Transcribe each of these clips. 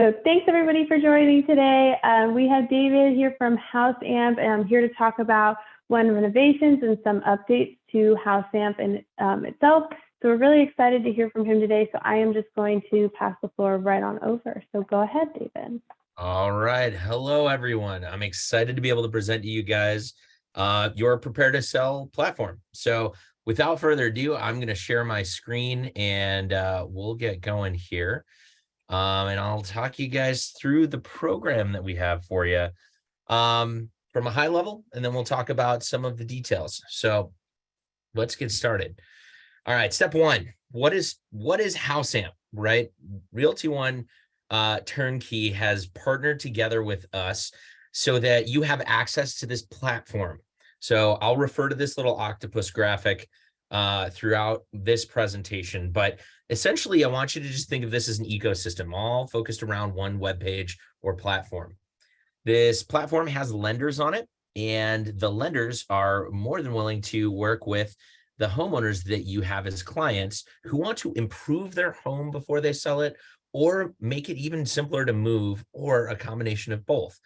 So thanks everybody for joining today. We have David here from House Amp, and I'm here to talk about ONE Renovations and some updates to House Amp and itself. So we're really excited to hear from him today. So I am just going to pass the floor right on over. So go ahead, David. All right. Hello, everyone. I'm excited to be able to present to you guys your Prepare to Sell platform. So without further ado, I'm going to share my screen and we'll get going here. And I'll talk you guys through the program that we have for you from a high level, and then we'll talk about some of the details. So let's get started. All right, step one, what is House Amp, right? Realty One Turnkey has partnered together with us so that you have access to this platform. So I'll refer to this little octopus graphic throughout this presentation, but essentially I want you to just think of this as an ecosystem, all focused around one web page or platform. This platform has lenders on it, and the lenders are more than willing to work with the homeowners that you have as clients who want to improve their home before they sell it, or make it even simpler to move, or a combination of both.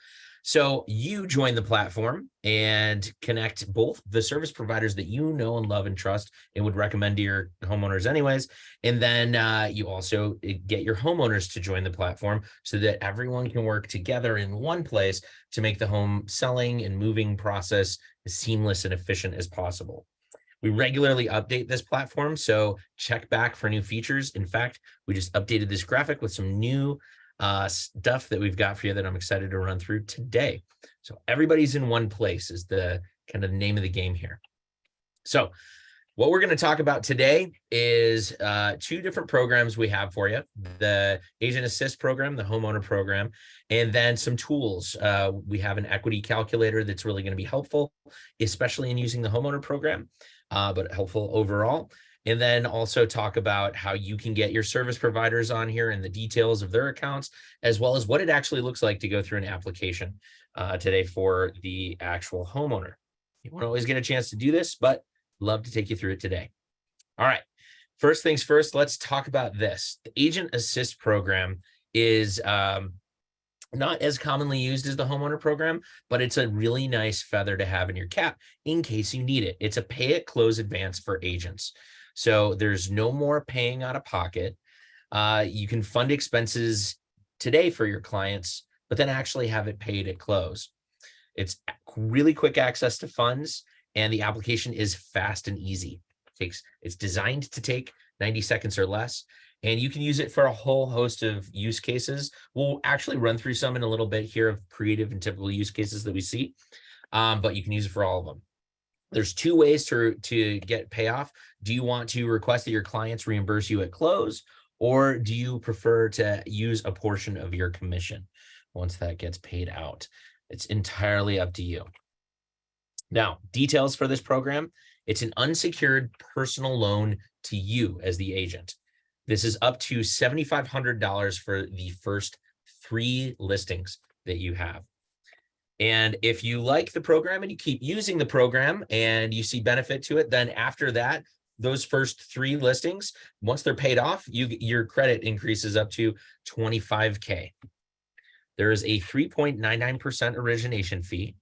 So you join the platform and connect both the service providers that you know and love and trust and would recommend to your homeowners anyways. And then you also get your homeowners to join the platform so that everyone can work together in one place to make the home selling and moving process as seamless and efficient as possible. We regularly update this platform, so check back for new features. In fact, we just updated this graphic with some new stuff that we've got for you that I'm excited to run through today. So everybody's in one place is the kind of name of the game here. So what we're going to talk about today is two different programs we have for you: the Agent Assist program, the homeowner program, and then some tools. We have an equity calculator that's really going to be helpful, especially in using the homeowner program, but helpful overall. And then also talk about how you can get your service providers on here and the details of their accounts, as well as what it actually looks like to go through an application today for the actual homeowner. You won't always get a chance to do this, but love to take you through it today. All right, first things first, let's talk about this. The Agent Assist program is not as commonly used as the homeowner program, but it's a really nice feather to have in your cap in case you need it. It's a pay at close advance for agents. So there's no more paying out of pocket. You can fund expenses today for your clients, but then actually have it paid at close. It's really quick access to funds, and the application is fast and easy. It's designed to take 90 seconds or less, and you can use it for a whole host of use cases. We'll actually run through some in a little bit here of creative and typical use cases that we see, but you can use it for all of them. There's two ways to get payoff. Do you want to request that your clients reimburse you at close, or do you prefer to use a portion of your commission once that gets paid out? It's entirely up to you. Now, details for this program: it's an unsecured personal loan to you as the agent. This is up to $7,500 for the first 3 listings that you have. And if you like the program and you keep using the program and you see benefit to it, then after that, those first 3 listings, once they're paid off, your credit increases up to $25K. There is a 3.99% origination fee,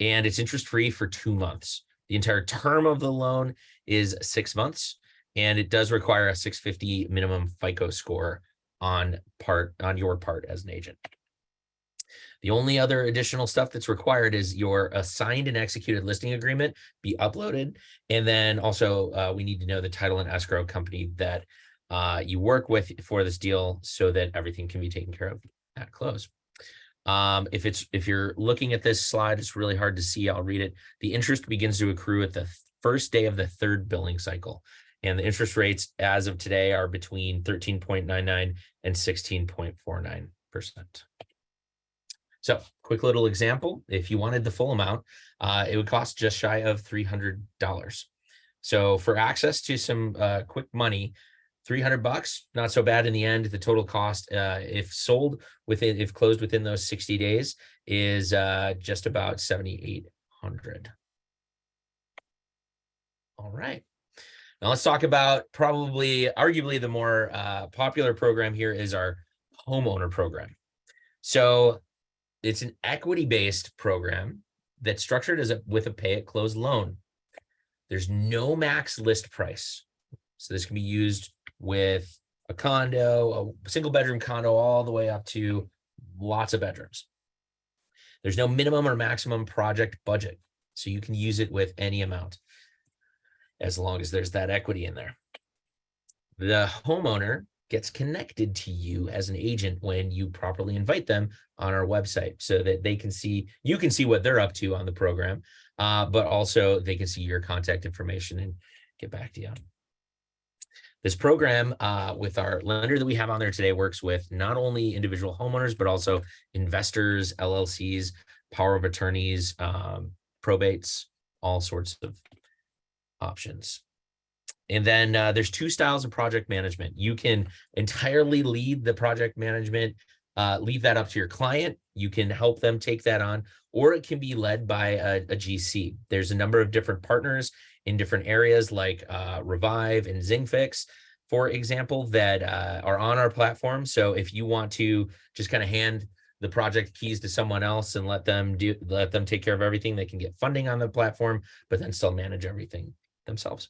and it's interest-free for 2 months. The entire term of the loan is 6 months, and it does require a 650 minimum FICO score on your part as an agent. The only other additional stuff that's required is your assigned and executed listing agreement be uploaded. And then also we need to know the title and escrow company that you work with for this deal so that everything can be taken care of at close. If you're looking at this slide, it's really hard to see. I'll read it. The interest begins to accrue at the first day of the 3rd billing cycle. And the interest rates as of today are between 13.99 and 16.49%. So quick little example: if you wanted the full amount, it would cost just shy of $300. So for access to some quick money, $300, not so bad in the end. The total cost, if closed within those 60 days, is just about $7,800. All right. Now let's talk about arguably the more popular program here is our homeowner program. So it's an equity-based program that's structured with a pay-at-close loan. There's no max list price. So this can be used with a condo, a single bedroom condo, all the way up to lots of bedrooms. There's no minimum or maximum project budget. So you can use it with any amount as long as there's that equity in there. The homeowner gets connected to you as an agent when you properly invite them on our website so that you can see what they're up to on the program, but also they can see your contact information and get back to you. This program with our lender that we have on there today works with not only individual homeowners, but also investors, LLCs, power of attorneys, probates, all sorts of options. And then there's two styles of project management. You can entirely lead the project management, leave that up to your client. You can help them take that on, or it can be led by a GC. There's a number of different partners in different areas like Revive and ZingFix, for example, that are on our platform. So if you want to just kind of hand the project keys to someone else and let them take care of everything, they can get funding on the platform, but then still manage everything themselves.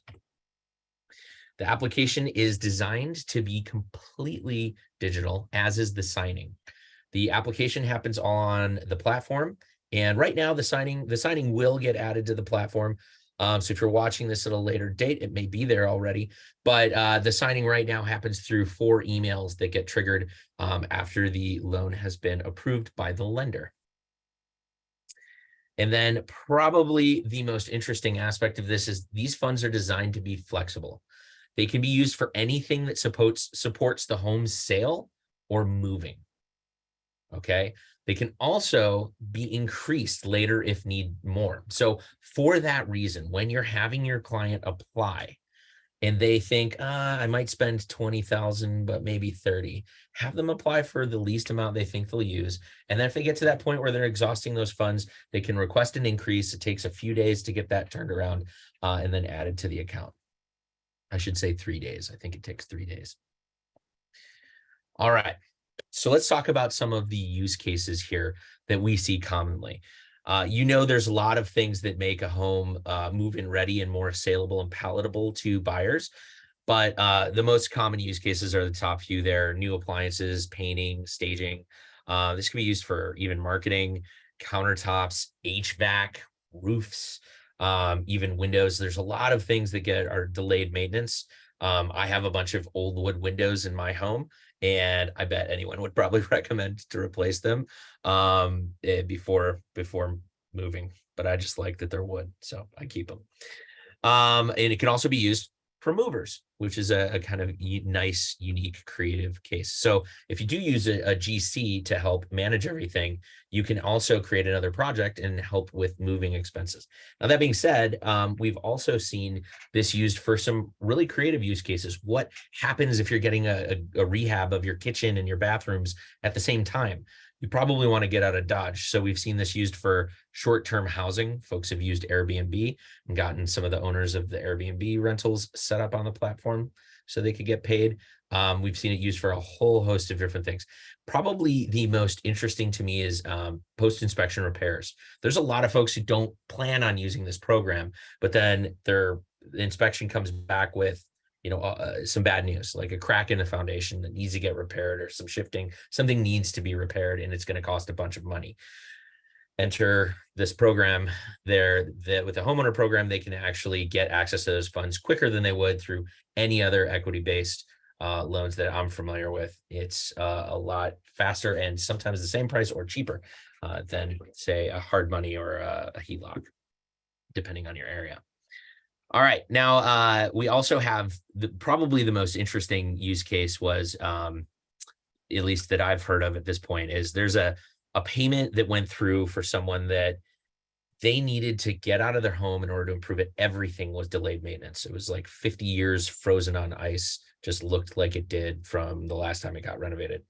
The application is designed to be completely digital, as is the signing. The application happens on the platform, and right now the signing will get added to the platform. So if you're watching this at a later date, it may be there already, but the signing right now happens through 4 emails that get triggered after the loan has been approved by the lender. And then probably the most interesting aspect of this is these funds are designed to be flexible. They can be used for anything that supports the home's sale or moving. Okay. They can also be increased later if need more. So for that reason, when you're having your client apply and they think, I might spend 20,000, but maybe 30, have them apply for the least amount they think they'll use. And then if they get to that point where they're exhausting those funds, they can request an increase. It takes a few days to get that turned around and then added to the account. I should say 3 days. I think it takes 3 days. All right. So let's talk about some of the use cases here that we see commonly. There's a lot of things that make a home move-in ready and more saleable and palatable to buyers. But the most common use cases are the top few there: new appliances, painting, staging. This can be used for even marketing, countertops, HVAC, roofs, even windows. There's a lot of things that are delayed maintenance. I have a bunch of old wood windows in my home, and I bet anyone would probably recommend to replace them before moving. But I just like that they're wood, so I keep them. And it can also be used for movers, which is a kind of nice, unique, creative case. So if you do use a GC to help manage everything, you can also create another project and help with moving expenses. Now, that being said, we've also seen this used for some really creative use cases. What happens if you're getting a rehab of your kitchen and your bathrooms at the same time? You probably want to get out of Dodge. So we've seen this used for short-term housing. Folks have used Airbnb and gotten some of the owners of the Airbnb rentals set up on the platform so they could get paid. We've seen it used for a whole host of different things. Probably the most interesting to me is post-inspection repairs. There's a lot of folks who don't plan on using this program, but then the inspection comes back with some bad news, like a crack in the foundation that needs to get repaired, or something needs to be repaired, and it's going to cost a bunch of money. Enter this program there that with the homeowner program, they can actually get access to those funds quicker than they would through any other equity-based loans that I'm familiar with. It's a lot faster and sometimes the same price or cheaper than, say, a hard money or a HELOC, depending on your area. All right. Now, we also have probably the most interesting use case was, at least that I've heard of at this point, is there's a payment that went through for someone that they needed to get out of their home in order to improve it. Everything was delayed maintenance. It was like 50 years frozen on ice, just looked like it did from the last time it got renovated.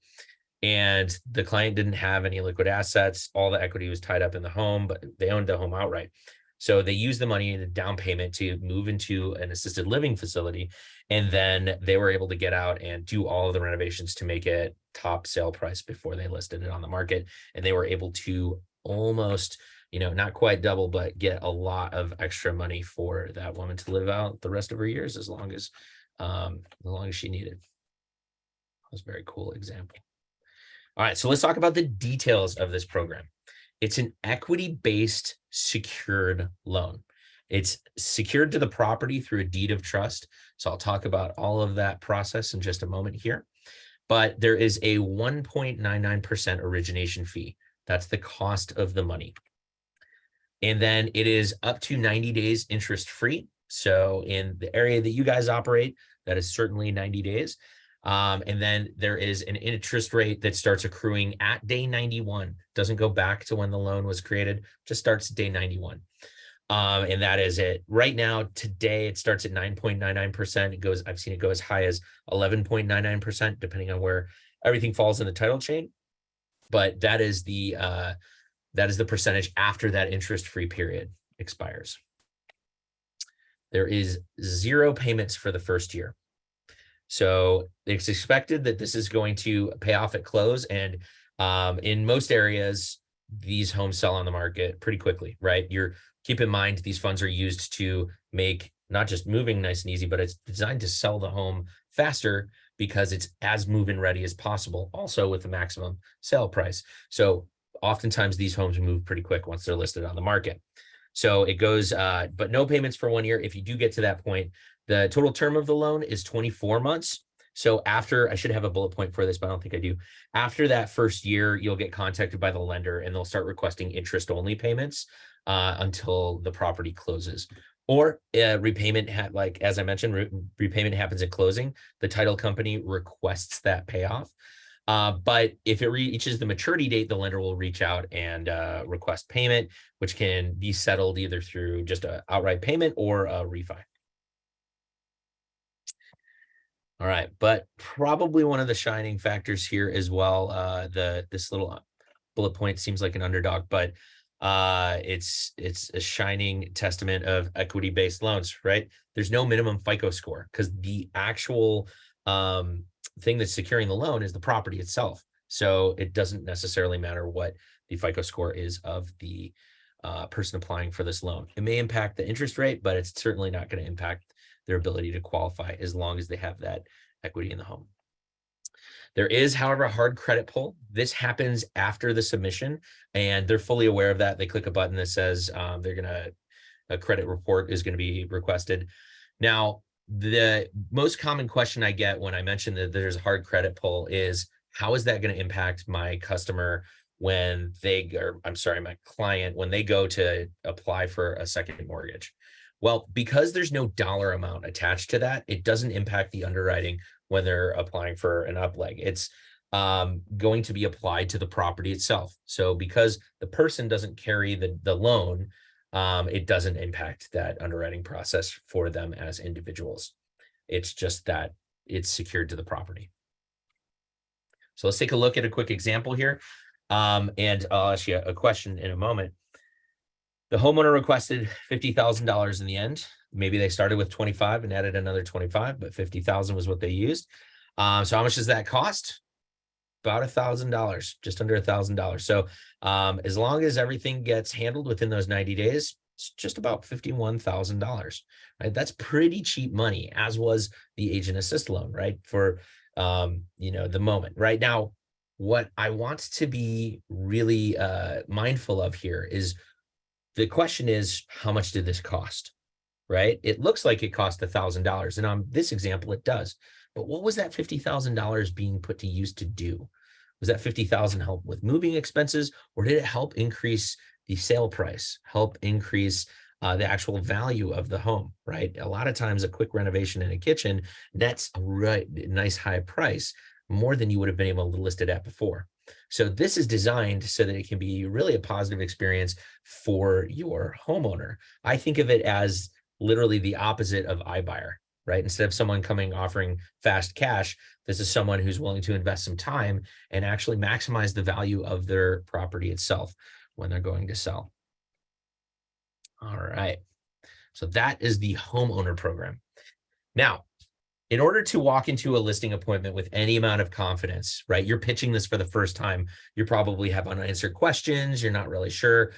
And the client didn't have any liquid assets. All the equity was tied up in the home, but they owned the home outright. So they used the money in a down payment to move into an assisted living facility. And then they were able to get out and do all of the renovations to make it top sale price before they listed it on the market. And they were able to almost, not quite double, but get a lot of extra money for that woman to live out the rest of her years as long as she needed. That was a very cool example. All right, so let's talk about the details of this program. It's an equity-based secured loan. It's secured to the property through a deed of trust. So I'll talk about all of that process in just a moment here. But there is a 1.99% origination fee. That's the cost of the money. And then it is up to 90 days interest-free. So in the area that you guys operate, that is certainly 90 days. And then there is an interest rate that starts accruing at day 91. Doesn't go back to when the loan was created, just starts day 91. And that is it. Right now, today, it starts at 9.99%. I've seen it go as high as 11.99%, depending on where everything falls in the title chain. But that is the percentage after that interest-free period expires. There is 0 payments for the first year. So it's expected that this is going to pay off at close. And in most areas, these homes sell on the market pretty quickly, right? Keep in mind, these funds are used to make not just moving nice and easy, but it's designed to sell the home faster because it's as move-in ready as possible, also with the maximum sale price. So oftentimes these homes move pretty quick once they're listed on the market. So it goes, but no payments for 1 year. If you do get to that point, the total term of the loan is 24 months. So after, I should have a bullet point for this, but I don't think I do. After that first year, you'll get contacted by the lender and they'll start requesting interest-only payments until the property closes. Or repayment, like as I mentioned, repayment happens at closing. The title company requests that payoff. But if it reaches the maturity date, the lender will reach out and request payment, which can be settled either through just an outright payment or a refi. All right, but probably one of the shining factors here as well, this little bullet point seems like an underdog, but it's a shining testament of equity-based loans, right? There's no minimum FICO score because the actual thing that's securing the loan is the property itself. So it doesn't necessarily matter what the FICO score is of the person applying for this loan. It may impact the interest rate, but it's certainly not going to impact their ability to qualify as long as they have that equity in the home. There is, however, a hard credit pull. This happens after the submission, and they're fully aware of that. They click a button that says a credit report is going to be requested. Now, the most common question I get when I mention that there's a hard credit pull is, how is that going to impact my customer when my client, when they go to apply for a second mortgage? Well, because there's no dollar amount attached to that, it doesn't impact the underwriting when they're applying for an upleg. It's going to be applied to the property itself. So because the person doesn't carry the loan, it doesn't impact that underwriting process for them as individuals. It's just that it's secured to the property. So let's take a look at a quick example here. And I'll ask you a question in a moment. The homeowner requested $50,000 in the end. Maybe they started with 25 and added another 25, but 50,000 was what they used. So how much does that cost? About $1,000, just under $1,000. So as long as everything gets handled within those 90 days, it's just about $51,000, right? That's pretty cheap money, as was the agent assist loan, right? For, the moment right now, what I want to be really mindful of here is the question is, how much did this cost, right? It looks like it cost $1,000. And on this example, it does. But what was that $50,000 being put to use to do? Was that $50,000 help with moving expenses, or did it help increase the sale price, help increase the actual value of the home, right? A lot of times a quick renovation in a kitchen, that's a right nice high price, more than you would have been able to list it at before. So this is designed so that it can be really a positive experience for your homeowner. I think of it as literally the opposite of iBuyer, right? Instead of someone offering fast cash, this is someone who's willing to invest some time and actually maximize the value of their property itself when they're going to sell. All right. So that is the homeowner program. Now, in order to walk into a listing appointment with any amount of confidence, right? You're pitching this for the first time. You probably have unanswered questions. You're not really sure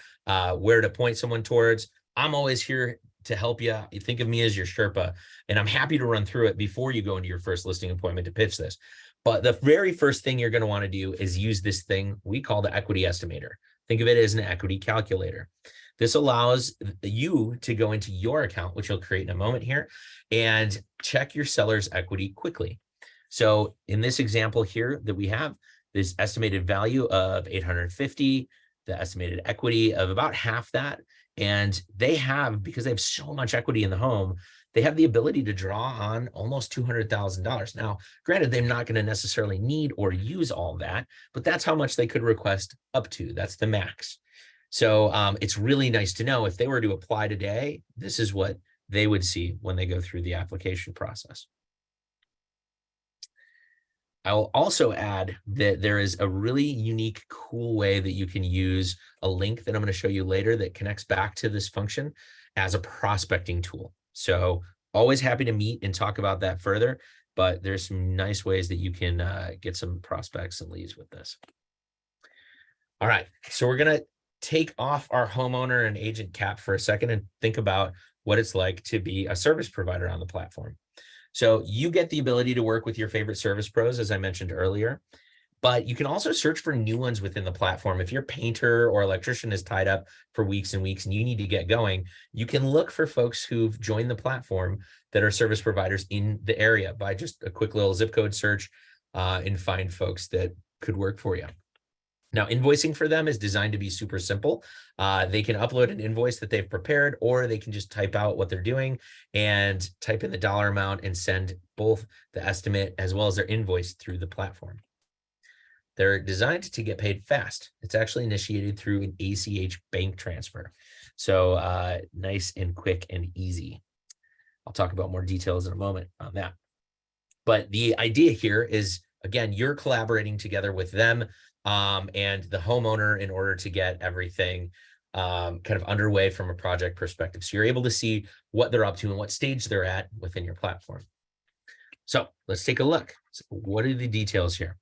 where to point someone towards. I'm always here to help you. You think of me as your Sherpa, and I'm happy to run through it before you go into your first listing appointment to pitch this. But the very first thing you're going to want to do is use this thing we call the equity estimator. Think of it as an equity calculator. This allows you to go into your account, which you'll create in a moment here, and check your seller's equity quickly. So in this example here that we have, this estimated value of 850, the estimated equity of about half that. And they have, because they have so much equity in the home, they have the ability to draw on almost $200,000. Now, granted, they're not going to necessarily need or use all that, but that's how much they could request up to. That's the max. So it's really nice to know if they were to apply today, this is what they would see when they go through the application process. I'll also add that there is a really unique, cool way that you can use a link that I'm going to show you later that connects back to this function as a prospecting tool. So always happy to meet and talk about that further, but there's some nice ways that you can get some prospects and leads with this. All right, so we're going to take off our homeowner and agent cap for a second and think about what it's like to be a service provider on the platform. So you get the ability to work with your favorite service pros, as I mentioned earlier, but you can also search for new ones within the platform. If your painter or electrician is tied up for weeks and weeks and you need to get going, you can look for folks who've joined the platform that are service providers in the area by just a quick little zip code search and find folks that could work for you. Now, invoicing for them is designed to be super simple. They can upload an invoice that they've prepared, or they can just type out what they're doing and type in the dollar amount and send both the estimate as well as their invoice through the platform. They're designed to get paid fast. It's actually initiated through an ACH bank transfer. So nice and quick and easy. I'll talk about more details in a moment on that. But the idea here is, again, you're collaborating together with them and the homeowner in order to get everything kind of underway from a project perspective. So you're able to see what they're up to and what stage they're at within your platform. So let's take a look. So what are the details here?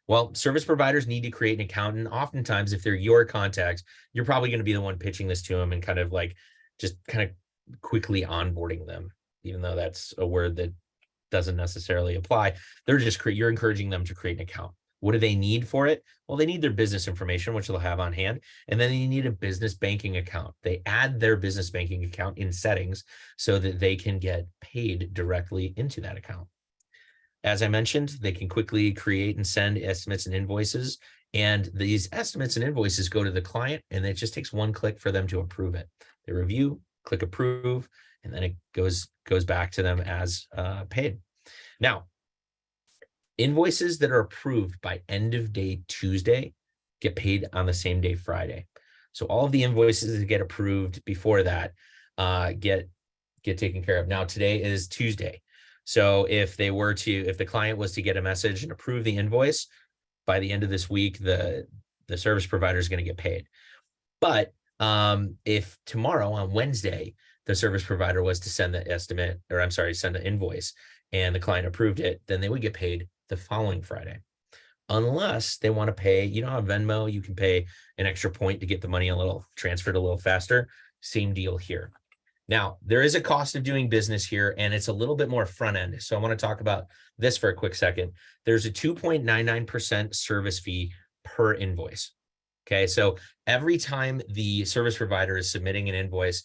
Well, service providers need to create an account. And oftentimes, if they're your contact, you're probably going to be the one pitching this to them and kind of like just kind of quickly onboarding them, even though that's a word that doesn't necessarily apply. They're just you're encouraging them to create an account. What do they need for it? Well, they need their business information, which they'll have on hand, and then they need a business banking account. They add their business banking account in settings so that they can get paid directly into that account. As I mentioned, they can quickly create and send estimates and invoices, and these estimates and invoices go to the client, and it just takes one click for them to approve it. They review, click approve, and then it goes back to them as paid. Now, invoices that are approved by end of day Tuesday get paid on the same day Friday. So all of the invoices that get approved before that get taken care of. Now, today is Tuesday. So if the client was to get a message and approve the invoice by the end of this week, the service provider is going to get paid. But if tomorrow on Wednesday, the service provider was to send the estimate, or I'm sorry, send an invoice and the client approved it, then they would get paid the following Friday. Unless they want to pay, you know how Venmo, you can pay an extra point to get the money transferred a little faster. Same deal here. Now, there is a cost of doing business here, and it's a little bit more front end. So I want to talk about this for a quick second. There's a 2.99% service fee per invoice. Okay, so every time the service provider is submitting an invoice,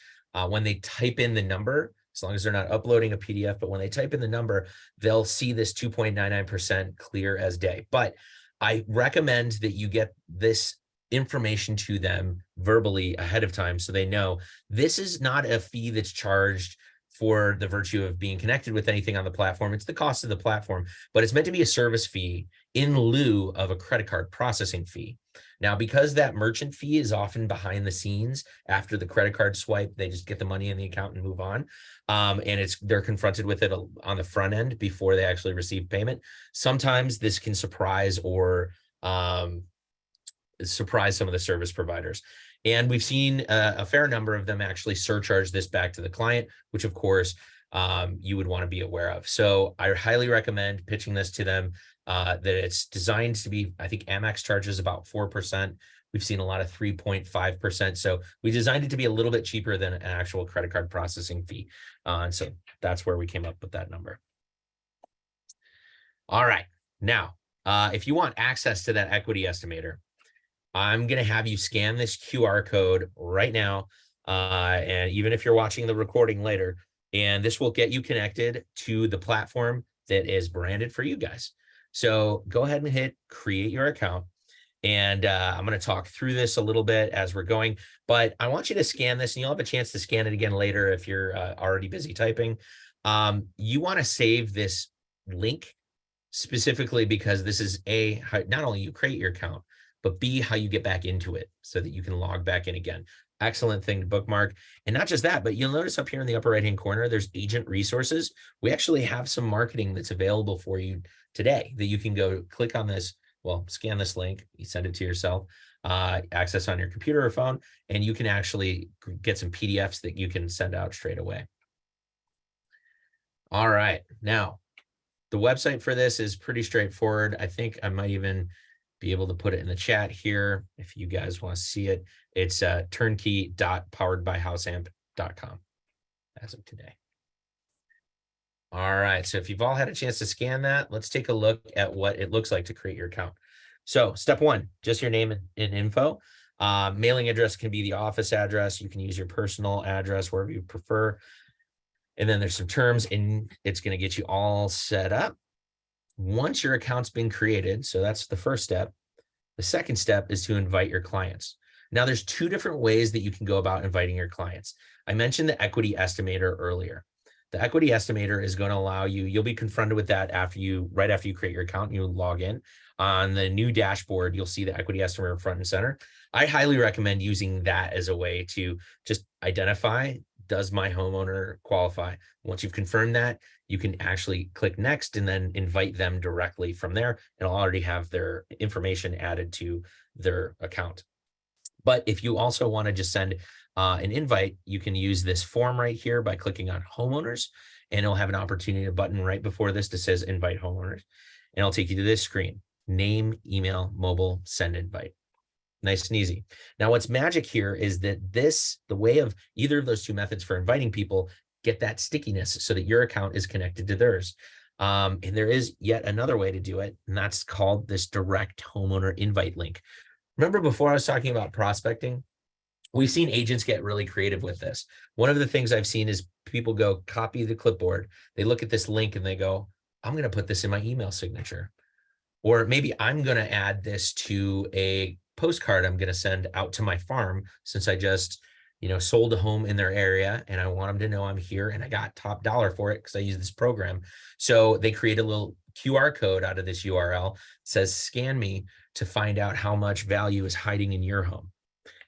when they type in the number, as long as they're not uploading a PDF, but when they type in the number, they'll see this 2.99% clear as day. But I recommend that you get this information to them verbally ahead of time so they know this is not a fee that's charged for the virtue of being connected with anything on the platform. It's the cost of the platform, but it's meant to be a service fee in lieu of a credit card processing fee. Now, because that merchant fee is often behind the scenes after the credit card swipe, they just get the money in the account and move on. And they're confronted with it on the front end before they actually receive payment. Sometimes this can surprise or surprise some of the service providers. And we've seen a fair number of them actually surcharge this back to the client, which of course you would want to be aware of. So I highly recommend pitching this to them, that it's designed to be, I think Amex charges about 4%. We've seen a lot of 3.5%. So we designed it to be a little bit cheaper than an actual credit card processing fee. And so that's where we came up with that number. All right. Now, if you want access to that equity estimator, I'm going to have you scan this QR code right now. And even if you're watching the recording later, and this will get you connected to the platform that is branded for you guys. So go ahead and hit create your account. And I'm going to talk through this a little bit as we're going, but I want you to scan this, and you'll have a chance to scan it again later if you're already busy typing. You want to save this link specifically because this is how not only you create your account, but B, how you get back into it so that you can log back in again. Excellent thing to bookmark. And not just that, but you'll notice up here in the upper right-hand corner, there's agent resources. We actually have some marketing that's available for you today that you can go click on this. Well, scan this link, you send it to yourself, access on your computer or phone, and you can actually get some PDFs that you can send out straight away. All right. Now, the website for this is pretty straightforward. I think I might even be able to put it in the chat here if you guys want to see it. It's turnkey.poweredbyhouseamp.com as of today. All right, so if you've all had a chance to scan that, let's take a look at what it looks like to create your account. So step one, just your name and info. Mailing address can be the office address. You can use your personal address, wherever you prefer. And then there's some terms, and it's going to get you all set up. Once your account's been created, so that's the first step. The second step is to invite your clients. Now, there's two different ways that you can go about inviting your clients. I mentioned the equity estimator earlier. The equity estimator is going to allow you, you'll be confronted with that right after you create your account and you log in. On the new dashboard, you'll see the equity estimator front and center. I highly recommend using that as a way to just identify, does my homeowner qualify? Once you've confirmed that, you can actually click next and then invite them directly from there. And it'll already have their information added to their account. But if you also want to just send an invite, you can use this form right here by clicking on homeowners, and it'll have an opportunity button right before this that says invite homeowners. And it'll take you to this screen: name, email, mobile, send invite. Nice and easy. Now, what's magic here is that the way of either of those two methods for inviting people get that stickiness so that your account is connected to theirs. And there is yet another way to do it, and that's called this direct homeowner invite link. Remember before I was talking about prospecting? We've seen agents get really creative with this. One of the things I've seen is people go copy the clipboard. They look at this link and they go, I'm going to put this in my email signature. Or maybe I'm going to add this to a postcard I'm going to send out to my farm, since I just, sold a home in their area and I want them to know I'm here and I got top dollar for it because I use this program. So they create a little QR code out of this URL, says scan me to find out how much value is hiding in your home.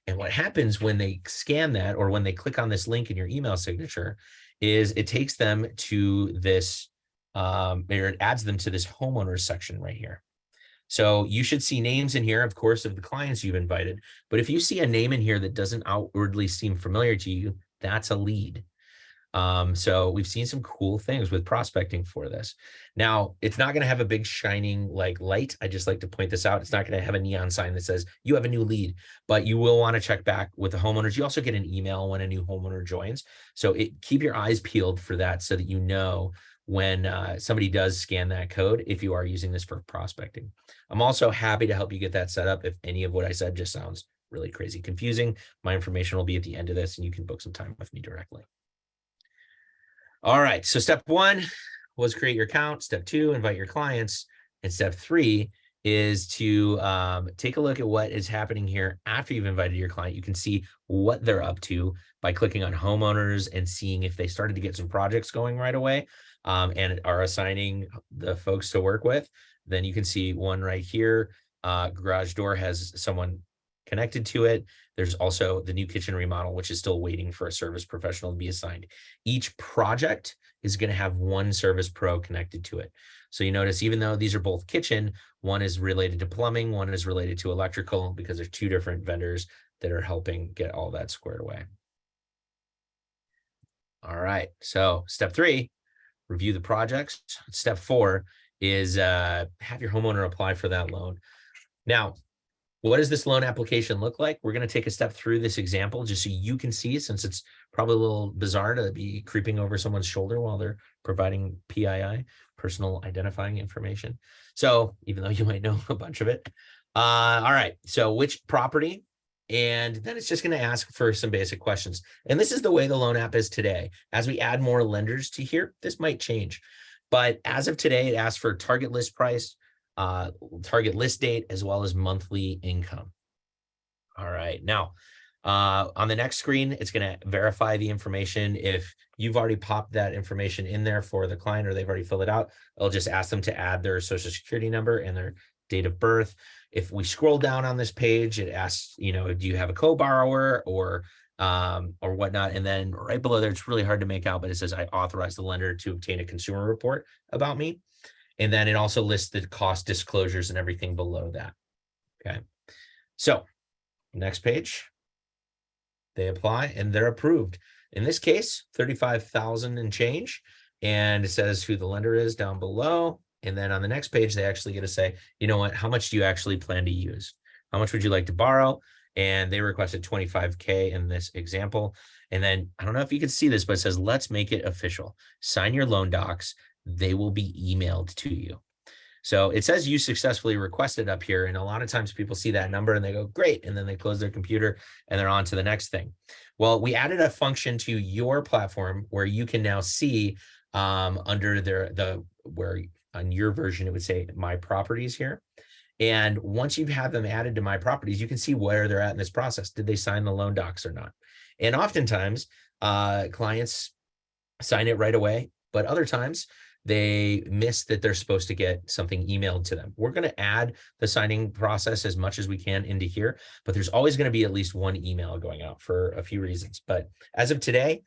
And what happens when they scan that, or when they click on this link in your email signature, is it takes them to this, or it adds them to this homeowners section right here. So you should see names in here, of course, of the clients you've invited. But if you see a name in here that doesn't outwardly seem familiar to you, that's a lead. So we've seen some cool things with prospecting for this. Now, it's not going to have a big shining light. I just like to point this out. It's not going to have a neon sign that says you have a new lead, but you will want to check back with the homeowners. You also get an email when a new homeowner joins. So keep your eyes peeled for that so that you know when somebody does scan that code, if you are using this for prospecting. I'm also happy to help you get that set up if any of what I said just sounds really crazy confusing. My information will be at the end of this, and you can book some time with me directly. All right, so step one was create your account. Step two, invite your clients. And step three is to take a look at what is happening here after you've invited your client. You can see what they're up to by clicking on homeowners and seeing if they started to get some projects going right away and are assigning the folks to work with. Then you can see one right here. Garage door has someone connected to it. There's also the new kitchen remodel, which is still waiting for a service professional to be assigned. Each project is going to have one service pro connected to it. So you notice, even though these are both kitchen, one is related to plumbing, one is related to electrical, because there's two different vendors that are helping get all that squared away. All right. So step 3, review the projects. Step 4 is have your homeowner apply for that loan. Now, what does this loan application look like? We're going to take a step through this example just so you can see, since it's probably a little bizarre to be creeping over someone's shoulder while they're providing PII, personal identifying information. So even though you might know a bunch of it. All right. So which property? And then it's just going to ask for some basic questions. And this is the way the loan app is today. As we add more lenders to here, this might change. But as of today, it asks for target list price, target list date, as well as monthly income. All right. Now, on the next screen, it's going to verify the information. If you've already popped that information in there for the client or they've already filled it out, it'll just ask them to add their social security number and their date of birth. If we scroll down on this page, it asks, do you have a co-borrower or whatnot? And then right below there, it's really hard to make out, but it says, I authorize the lender to obtain a consumer report about me. And then it also lists the cost disclosures and everything below that. Okay. So next page, they apply and they're approved. In this case, 35,000 and change. And it says who the lender is down below. And then on the next page, they actually get to say, you know what, how much do you actually plan to use? How much would you like to borrow? And they requested 25K in this example. And then I don't know if you can see this, but it says, let's make it official. Sign your loan docs. They will be emailed to you. So it says you successfully requested up here. And a lot of times people see that number and they go, great. And then they close their computer and they're on to the next thing. Well, we added a function to your platform where you can now see under where on your version, it would say my properties here. And once you've had them added to my properties, you can see where they're at in this process. Did they sign the loan docs or not? And oftentimes clients sign it right away, but other times they miss that they're supposed to get something emailed to them. We're going to add the signing process as much as we can into here, but there's always going to be at least one email going out for a few reasons. But as of today,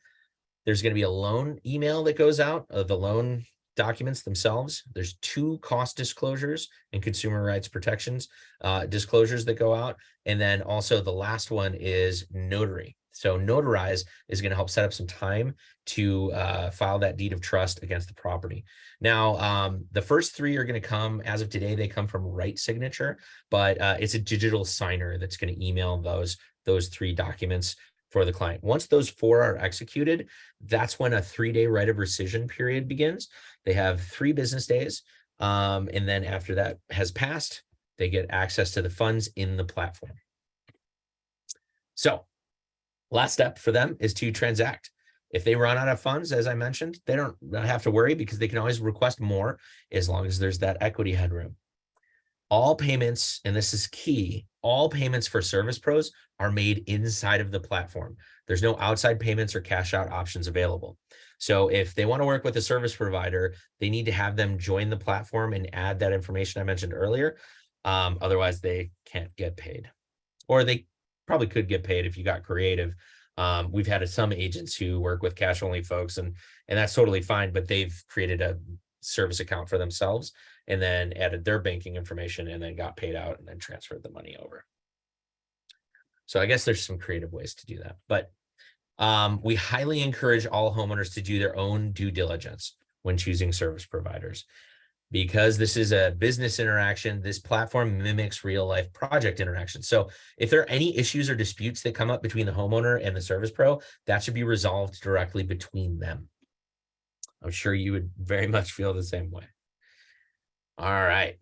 there's going to be a loan email that goes out of the loan documents themselves. There's 2 cost disclosures and consumer rights protections disclosures that go out. And then also the last one is notary. So notarize is going to help set up some time to file that deed of trust against the property. Now, the first 3 are going to come, as of today, they come from Right Signature, but it's a digital signer that's going to email those 3 documents for the client. Once those 4 are executed, that's when a 3-day right of rescission period begins. They have 3 business days. And then after that has passed, they get access to the funds in the platform. So last step for them is to transact. If they run out of funds, as I mentioned, they don't have to worry because they can always request more as long as there's that equity headroom. All payments, and this is key, all payments for service pros are made inside of the platform. There's no outside payments or cash out options available. So if they want to work with a service provider, they need to have them join the platform and add that information I mentioned earlier. Otherwise, they can't get paid. Or they probably could get paid if you got creative. We've had some agents who work with cash only folks, and that's totally fine, but they've created a service account for themselves and then added their banking information and then got paid out and then transferred the money over. So I guess there's some creative ways to do that, but we highly encourage all homeowners to do their own due diligence when choosing service providers. Because this is a business interaction, this platform mimics real life project interaction. So if there are any issues or disputes that come up between the homeowner and the service pro, that should be resolved directly between them. I'm sure you would very much feel the same way. All right.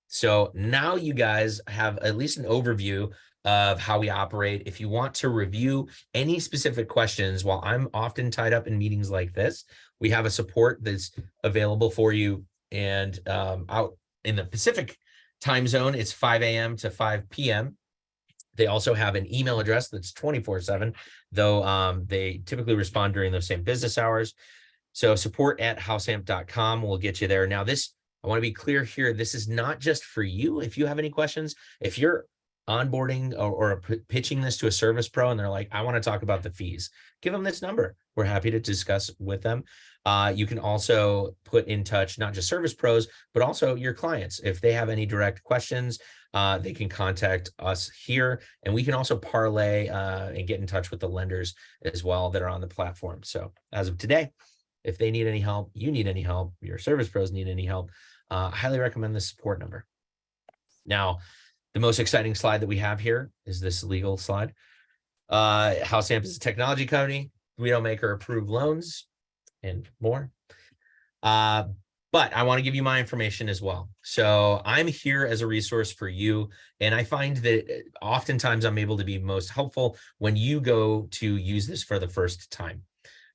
So now you guys have at least an overview of how we operate. If you want to review any specific questions, while I'm often tied up in meetings like this, we have a support that's available for you. And out in the Pacific time zone, it's 5 a.m. to 5 p.m. They also have an email address that's 24/7, though they typically respond during those same business hours. So support@houseamp.com will get you there. Now, I want to be clear here. This is not just for you. If you have any questions, if you're onboarding or pitching this to a service pro and they're like, I want to talk about the fees, give them this number. We're happy to discuss with them. You can also put in touch, not just service pros, but also your clients. If they have any direct questions, they can contact us here, and we can also parlay and get in touch with the lenders as well that are on the platform. So as of today, if they need any help, you need any help, your service pros need any help, I highly recommend the support number. Now, the most exciting slide that we have here is this legal slide. House Amp is a technology company. We don't make or approve loans and more. But I want to give you my information as well. So I'm here as a resource for you. And I find that oftentimes I'm able to be most helpful when you go to use this for the first time.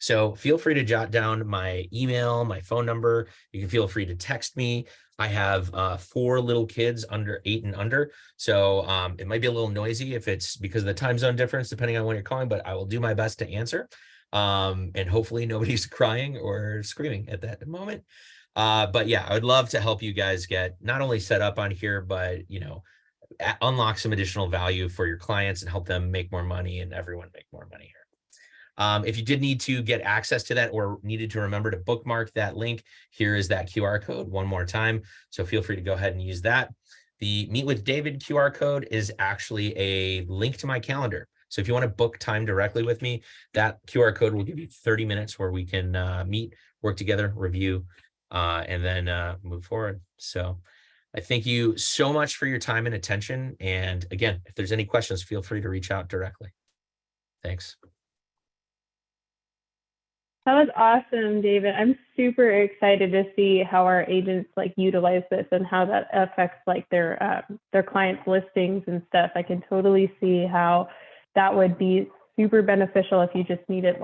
So feel free to jot down my email, my phone number. You can feel free to text me. I have 4 little kids under 8 and under. So it might be a little noisy if it's because of the time zone difference, depending on when you're calling, but I will do my best to answer. And hopefully nobody's crying or screaming at that moment. But yeah, I would love to help you guys get not only set up on here, but, unlock some additional value for your clients and help them make more money and everyone make more money here. If you did need to get access to that or needed to remember to bookmark that link, here is that QR code one more time. So feel free to go ahead and use that. The Meet with David QR code is actually a link to my calendar. So if you want to book time directly with me, that QR code will give you 30 minutes where we can meet, work together, review, and then move forward. So I thank you so much for your time and attention. And again, if there's any questions, feel free to reach out directly. Thanks. That was awesome, David. I'm super excited to see how our agents utilize this and how that affects their clients' listings and stuff. I can totally see how that would be super beneficial if you just needed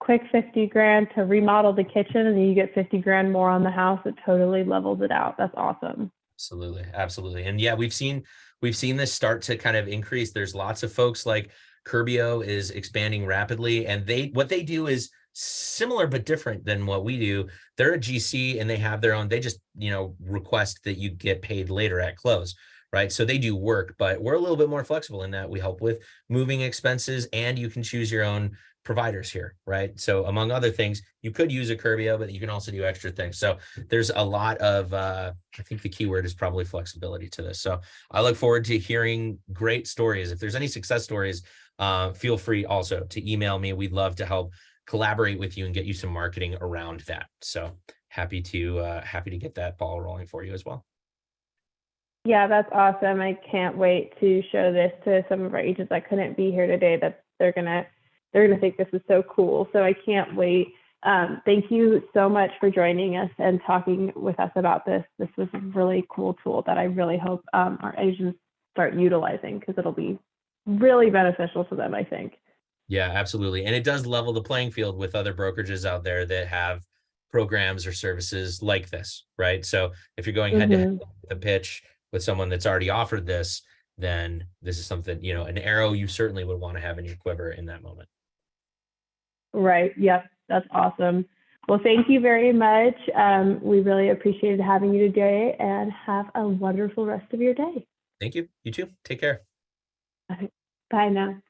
quick 50 grand to remodel the kitchen and then you get 50 grand more on the house. It totally levels it out. That's awesome. Absolutely. Absolutely. And yeah, we've seen this start to kind of increase. There's lots of folks like Curbio is expanding rapidly, and what they do is similar but different than what we do. They're a GC and they have their own, they just, request that you get paid later at close, right? So they do work, but we're a little bit more flexible in that we help with moving expenses and you can choose your own providers here, right? So among other things, you could use a Curbio, but you can also do extra things. So there's a lot of, I think the keyword is probably flexibility to this. So I look forward to hearing great stories. If there's any success stories, feel free also to email me. We'd love to help collaborate with you and get you some marketing around that. So happy to get that ball rolling for you as well. Yeah, that's awesome. I can't wait to show this to some of our agents that couldn't be here today. That they're gonna think this is so cool. So I can't wait. Thank you so much for joining us and talking with us about this. This was a really cool tool that I really hope our agents start utilizing because it'll be really beneficial to them, I think. Yeah, absolutely. And it does level the playing field with other brokerages out there that have programs or services like this, right? So if you're going head to head with a pitch with someone that's already offered this, then this is something, an arrow you certainly would want to have in your quiver in that moment. Right. Yep. That's awesome. Well, thank you very much. We really appreciated having you today and have a wonderful rest of your day. Thank you. You too. Take care. Bye now.